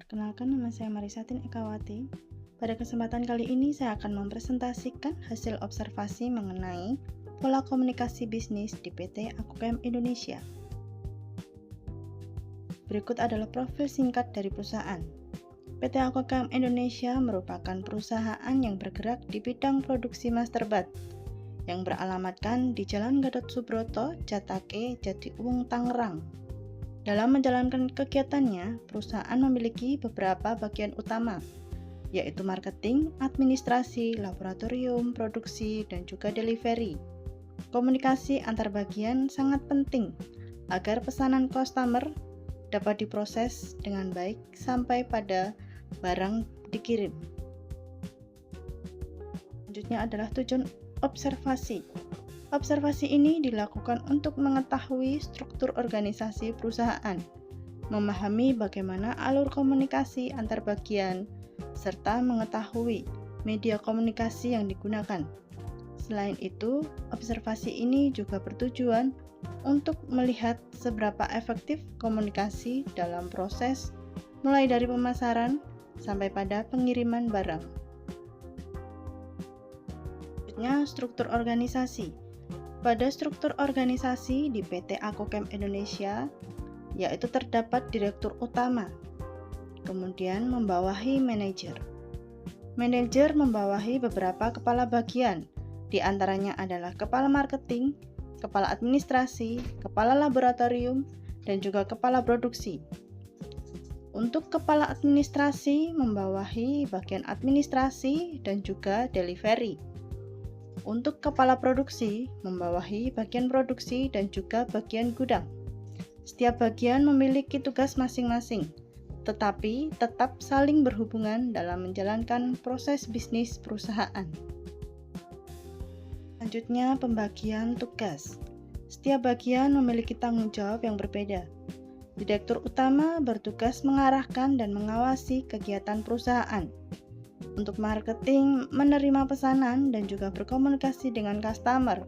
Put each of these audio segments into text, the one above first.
Perkenalkan, nama saya Marisatin Ekawati. Pada kesempatan kali ini saya akan mempresentasikan hasil observasi mengenai pola komunikasi bisnis di PT Akukem Indonesia. Berikut adalah profil singkat dari perusahaan. PT Akukem Indonesia merupakan perusahaan yang bergerak di bidang produksi masterbat yang beralamatkan di Jalan Gatot Subroto, Jatake, Jatiuwung, Tangerang. Dalam menjalankan kegiatannya, perusahaan memiliki beberapa bagian utama, yaitu marketing, administrasi, laboratorium, produksi, dan juga delivery. Komunikasi antar bagian sangat penting agar pesanan customer dapat diproses dengan baik sampai pada barang dikirim. Selanjutnya adalah tujuan observasi. Observasi ini dilakukan untuk mengetahui struktur organisasi perusahaan, memahami bagaimana alur komunikasi antar bagian, serta mengetahui media komunikasi yang digunakan. Selain itu, observasi ini juga bertujuan untuk melihat seberapa efektif komunikasi dalam proses mulai dari pemasaran sampai pada pengiriman barang. Selanjutnya, struktur organisasi. Pada struktur organisasi di PT Akukem Indonesia, yaitu terdapat direktur utama, kemudian membawahi manajer. Manajer membawahi beberapa kepala bagian, di antaranya adalah kepala marketing, kepala administrasi, kepala laboratorium, dan juga kepala produksi. Untuk kepala administrasi membawahi bagian administrasi dan juga delivery. Untuk kepala produksi, membawahi bagian produksi dan juga bagian gudang. Setiap bagian memiliki tugas masing-masing, tetapi tetap saling berhubungan dalam menjalankan proses bisnis perusahaan. Selanjutnya, pembagian tugas. Setiap bagian memiliki tanggung jawab yang berbeda. Direktur utama bertugas mengarahkan dan mengawasi kegiatan perusahaan. Untuk marketing, menerima pesanan dan juga berkomunikasi dengan customer.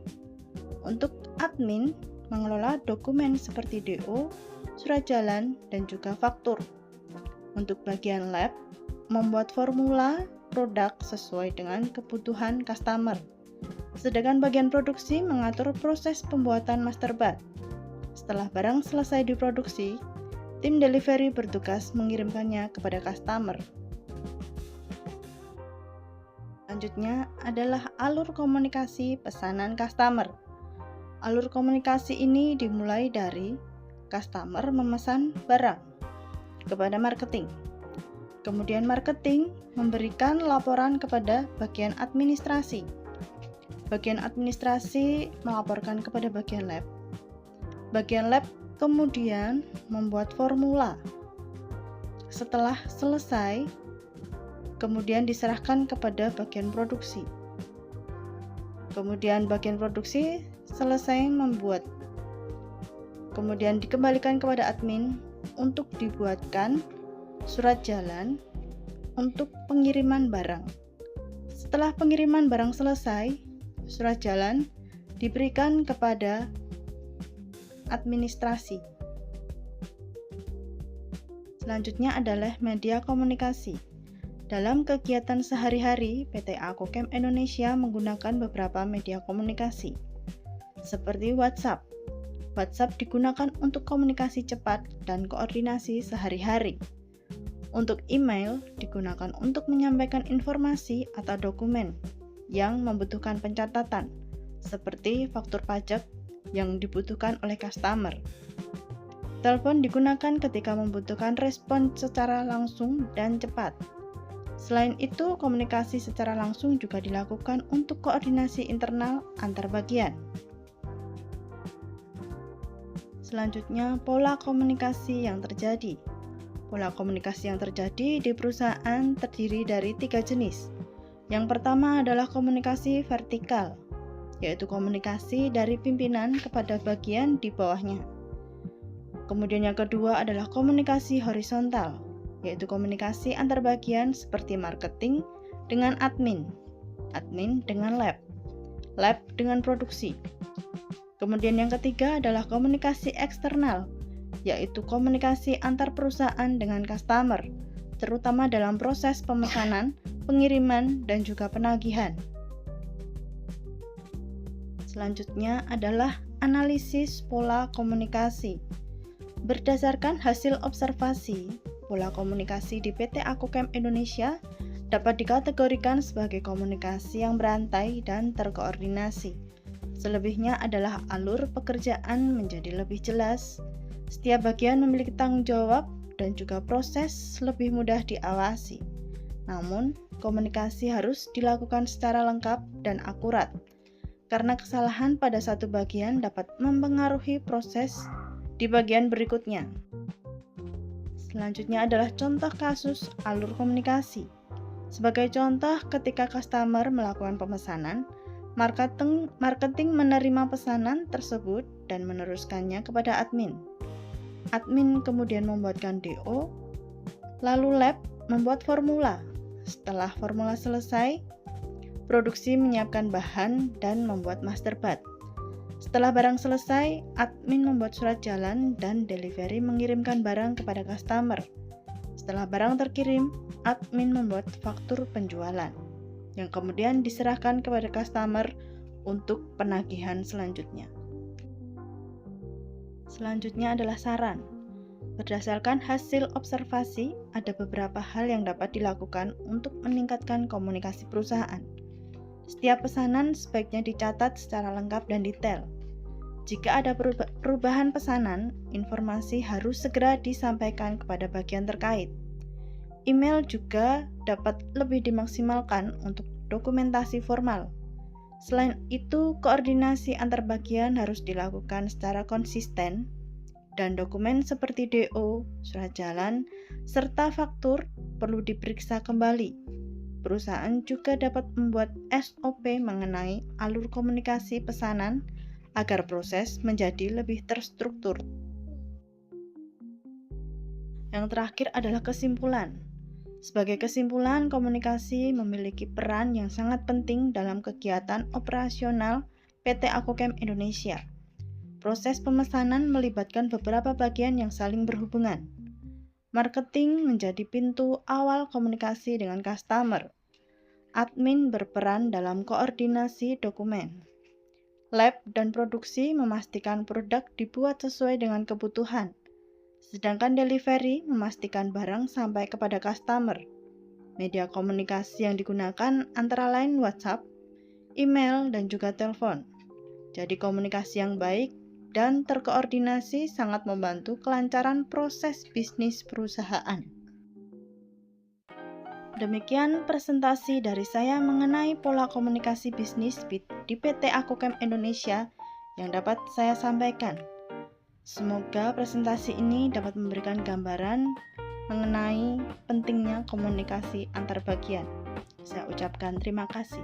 Untuk admin, mengelola dokumen seperti DO, surat jalan, dan juga faktur. Untuk bagian lab, membuat formula produk sesuai dengan kebutuhan customer. Sedangkan bagian produksi mengatur proses pembuatan masterbat. Setelah barang selesai diproduksi, tim delivery bertugas mengirimkannya kepada customer. Selanjutnya adalah alur komunikasi pesanan customer. Alur komunikasi ini dimulai dari customer memesan barang kepada marketing. Kemudian marketing memberikan laporan kepada bagian administrasi. Bagian administrasi melaporkan kepada bagian lab. Bagian lab kemudian membuat formula. Setelah selesai, kemudian diserahkan kepada bagian produksi. Kemudian bagian produksi selesai membuat. Kemudian dikembalikan kepada admin untuk dibuatkan surat jalan untuk pengiriman barang. Setelah pengiriman barang selesai, surat jalan diberikan kepada administrasi. Selanjutnya adalah media komunikasi. Dalam kegiatan sehari-hari, PT Akukem Indonesia menggunakan beberapa media komunikasi, seperti WhatsApp. WhatsApp digunakan untuk komunikasi cepat dan koordinasi sehari-hari. Untuk email, digunakan untuk menyampaikan informasi atau dokumen yang membutuhkan pencatatan, seperti faktur pajak yang dibutuhkan oleh customer. Telepon digunakan ketika membutuhkan respon secara langsung dan cepat. Selain itu, komunikasi secara langsung juga dilakukan untuk koordinasi internal antar bagian. Selanjutnya, pola komunikasi yang terjadi. Pola komunikasi yang terjadi di perusahaan terdiri dari 3 jenis. Yang pertama adalah komunikasi vertikal, yaitu komunikasi dari pimpinan kepada bagian di bawahnya. Kemudian yang kedua adalah komunikasi horizontal, yaitu komunikasi antar bagian seperti marketing dengan admin, admin dengan lab, lab dengan produksi. Kemudian yang ketiga adalah komunikasi eksternal, yaitu komunikasi antar perusahaan dengan customer, terutama dalam proses pemesanan, pengiriman, dan juga penagihan. Selanjutnya adalah analisis pola komunikasi. Berdasarkan hasil observasi, pola komunikasi di PT Akukem Indonesia dapat dikategorikan sebagai komunikasi yang berantai dan terkoordinasi. Selebihnya adalah alur pekerjaan menjadi lebih jelas, setiap bagian memiliki tanggung jawab, dan juga proses lebih mudah diawasi. Namun, komunikasi harus dilakukan secara lengkap dan akurat, karena kesalahan pada satu bagian dapat mempengaruhi proses di bagian berikutnya. Selanjutnya adalah contoh kasus alur komunikasi. Sebagai contoh, ketika customer melakukan pemesanan, marketing menerima pesanan tersebut dan meneruskannya kepada admin. Admin kemudian membuatkan DO, lalu lab membuat formula. Setelah formula selesai, produksi menyiapkan bahan dan membuat master batch. Setelah barang selesai, admin membuat surat jalan dan delivery mengirimkan barang kepada customer. Setelah barang terkirim, admin membuat faktur penjualan, yang kemudian diserahkan kepada customer untuk penagihan selanjutnya. Selanjutnya adalah saran. Berdasarkan hasil observasi, ada beberapa hal yang dapat dilakukan untuk meningkatkan komunikasi perusahaan. Setiap pesanan sebaiknya dicatat secara lengkap dan detail. Jika ada perubahan pesanan, informasi harus segera disampaikan kepada bagian terkait. Email juga dapat lebih dimaksimalkan untuk dokumentasi formal. Selain itu, koordinasi antar bagian harus dilakukan secara konsisten, dan dokumen seperti DO, surat jalan, serta faktur perlu diperiksa kembali. Perusahaan juga dapat membuat SOP mengenai alur komunikasi pesanan agar proses menjadi lebih terstruktur. Yang terakhir adalah kesimpulan. Sebagai kesimpulan, komunikasi memiliki peran yang sangat penting dalam kegiatan operasional PT Akukem Indonesia. Proses pemesanan melibatkan beberapa bagian yang saling berhubungan. Marketing menjadi pintu awal komunikasi dengan customer. Admin berperan dalam koordinasi dokumen. Lab dan produksi memastikan produk dibuat sesuai dengan kebutuhan. Sedangkan delivery memastikan barang sampai kepada customer. Media komunikasi yang digunakan antara lain WhatsApp, email, dan juga telepon. Jadi komunikasi yang baik dan terkoordinasi sangat membantu kelancaran proses bisnis perusahaan. Demikian presentasi dari saya mengenai pola komunikasi bisnis di PT Akukem Indonesia yang dapat saya sampaikan. Semoga presentasi ini dapat memberikan gambaran mengenai pentingnya komunikasi antar bagian. Saya ucapkan terima kasih.